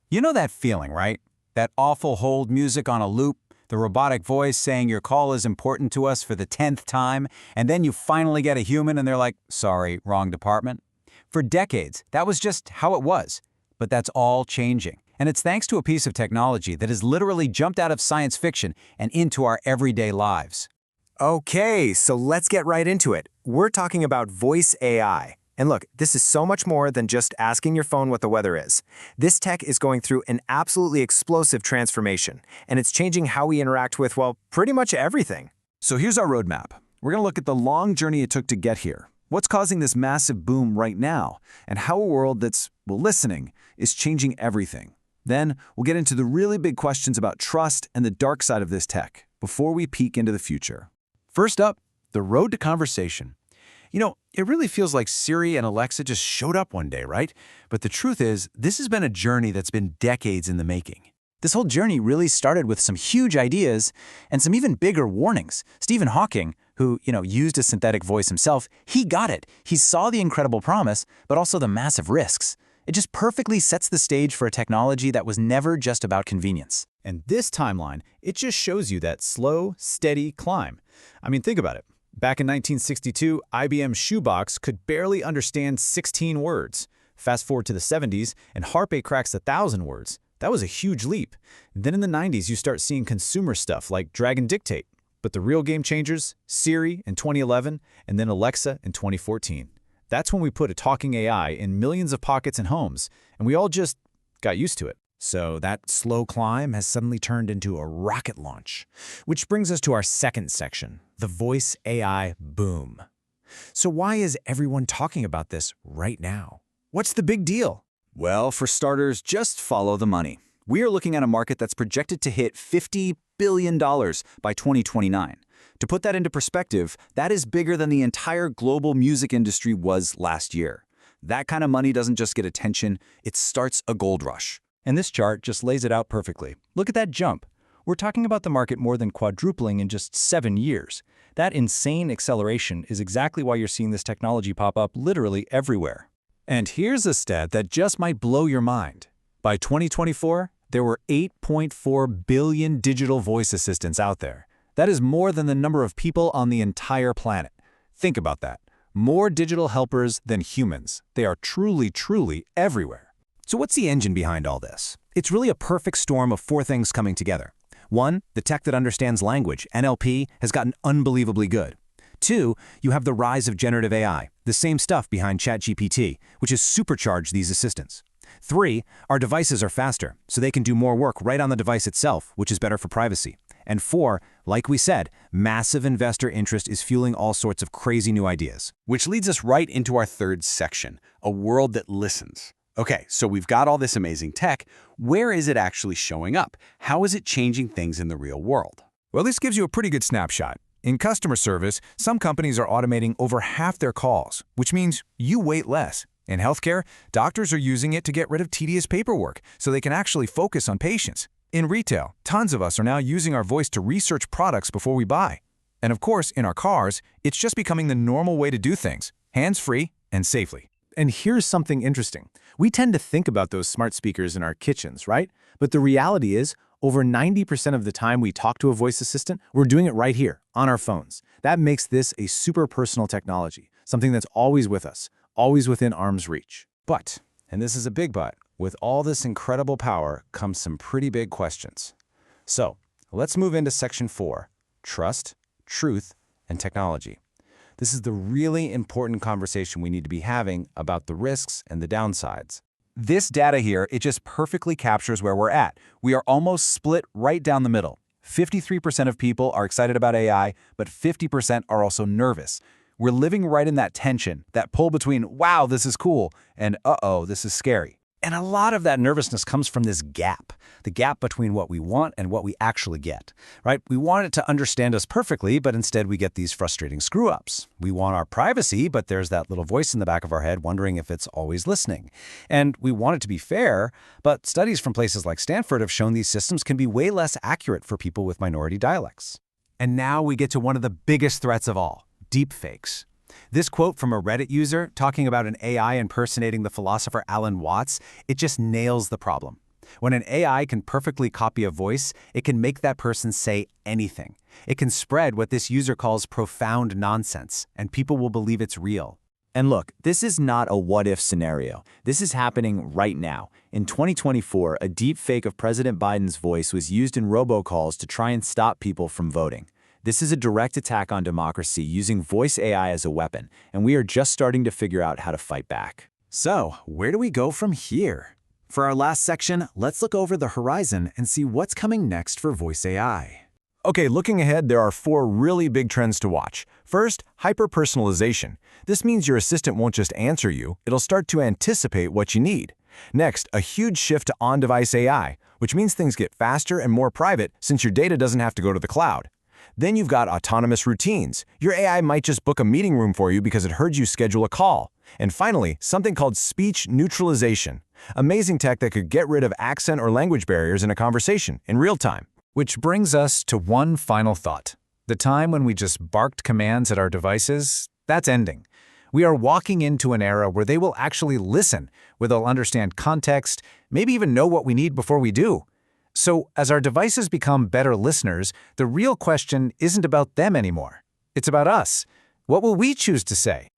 You know that feeling, right? That awful hold music on a loop, the robotic voice saying your call is important to us for the 10th time, and then you finally get a human and they're like, sorry, wrong department. For decades, that was just how it was. But that's all changing. And it's thanks to a piece of technology that has literally jumped out of science fiction and into our everyday lives. Okay, so let's get right into it. We're talking about voice AI. And look, this is so much more than just asking your phone what the weather is. This tech is going through an absolutely explosive transformation, and it's changing how we interact with, well, pretty much everything. So here's our roadmap. We're going to look at the long journey it took to get here, what's causing this massive boom right now, and how a world that's, well, listening is changing everything. Then we'll get into the really big questions about trust and the dark side of this tech before we peek into the future. First up, the road to conversation. You know, it really feels like Siri and Alexa just showed up one day, right? But the truth is, this has been a journey that's been decades in the making. This whole journey really started with some huge ideas and some even bigger warnings. Stephen Hawking, who, used a synthetic voice himself, he got it. He saw the incredible promise, but also the massive risks. It just perfectly sets the stage for a technology that was never just about convenience. And this timeline, it just shows you that slow, steady climb. I mean, think about it. Back in 1962, IBM's Shoebox could barely understand 16 words. Fast forward to the 70s, and Harpe cracks 1,000 words. That was a huge leap. Then in the 90s, you start seeing consumer stuff like Dragon Dictate. But the real game changers, Siri in 2011, and then Alexa in 2014. That's when we put a talking AI in millions of pockets and homes, and we all just got used to it. So that slow climb has suddenly turned into a rocket launch, which brings us to our second section, the voice AI boom. So why is everyone talking about this right now? What's the big deal? Well, for starters, just follow the money. We are looking at a market that's projected to hit $50 billion by 2029. To put that into perspective, that is bigger than the entire global music industry was last year. That kind of money doesn't just get attention, it starts a gold rush. And this chart just lays it out perfectly. Look at that jump. We're talking about the market more than quadrupling in just 7 years. That insane acceleration is exactly why you're seeing this technology pop up literally everywhere. And here's a stat that just might blow your mind. By 2024, there were 8.4 billion digital voice assistants out there. That is more than the number of people on the entire planet. Think about that. More digital helpers than humans. They are truly, truly everywhere. So what's the engine behind all this? It's really a perfect storm of 4 things coming together. 1, the tech that understands language, NLP, has gotten unbelievably good. 2, you have the rise of generative AI, the same stuff behind ChatGPT, which has supercharged these assistants. 3, our devices are faster, so they can do more work right on the device itself, which is better for privacy. And 4, like we said, massive investor interest is fueling all sorts of crazy new ideas. Which leads us right into our third section, a world that listens. Okay, so we've got all this amazing tech. Where is it actually showing up? How is it changing things in the real world? Well, this gives you a pretty good snapshot. In customer service, some companies are automating over half their calls, which means you wait less. In healthcare, doctors are using it to get rid of tedious paperwork so they can actually focus on patients. In retail, tons of us are now using our voice to research products before we buy. And of course, in our cars, it's just becoming the normal way to do things, hands-free and safely. And here's something interesting. We tend to think about those smart speakers in our kitchens, right? But the reality is, over 90% of the time we talk to a voice assistant, we're doing it right here, on our phones. That makes this a super personal technology, something that's always with us, always within arm's reach. But, and this is a big but, with all this incredible power comes some pretty big questions. So, let's move into section 4, trust, truth, and technology. This is the really important conversation we need to be having about the risks and the downsides. This data here, it just perfectly captures where we're at. We are almost split right down the middle. 53% of people are excited about AI, but 50% are also nervous. We're living right in that tension, that pull between, wow, this is cool, and uh-oh, this is scary. And a lot of that nervousness comes from this gap, the gap between what we want and what we actually get, right? We want it to understand us perfectly, but instead we get these frustrating screw-ups. We want our privacy, but there's that little voice in the back of our head wondering if it's always listening. And we want it to be fair, but studies from places like Stanford have shown these systems can be way less accurate for people with minority dialects. And now we get to one of the biggest threats of all, deepfakes. This quote from a Reddit user talking about an AI impersonating the philosopher Alan Watts, it just nails the problem. When an AI can perfectly copy a voice, it can make that person say anything. It can spread what this user calls profound nonsense, and people will believe it's real. And look, this is not a what-if scenario. This is happening right now. In 2024, a deep fake of President Biden's voice was used in robocalls to try and stop people from voting. This is a direct attack on democracy using voice AI as a weapon, and we are just starting to figure out how to fight back. So, where do we go from here? For our last section, let's look over the horizon and see what's coming next for voice AI. Okay, looking ahead, there are 4 really big trends to watch. First, hyper-personalization. This means your assistant won't just answer you, it'll start to anticipate what you need. Next, a huge shift to on-device AI, which means things get faster and more private since your data doesn't have to go to the cloud. Then you've got autonomous routines. Your AI might just book a meeting room for you because it heard you schedule a call. And finally, something called speech neutralization. Amazing tech that could get rid of accent or language barriers in a conversation in real time. Which brings us to one final thought. The time when we just barked commands at our devices, that's ending. We are walking into an era where they will actually listen, where they'll understand context, maybe even know what we need before we do. So, as our devices become better listeners, the real question isn't about them anymore. It's about us. What will we choose to say?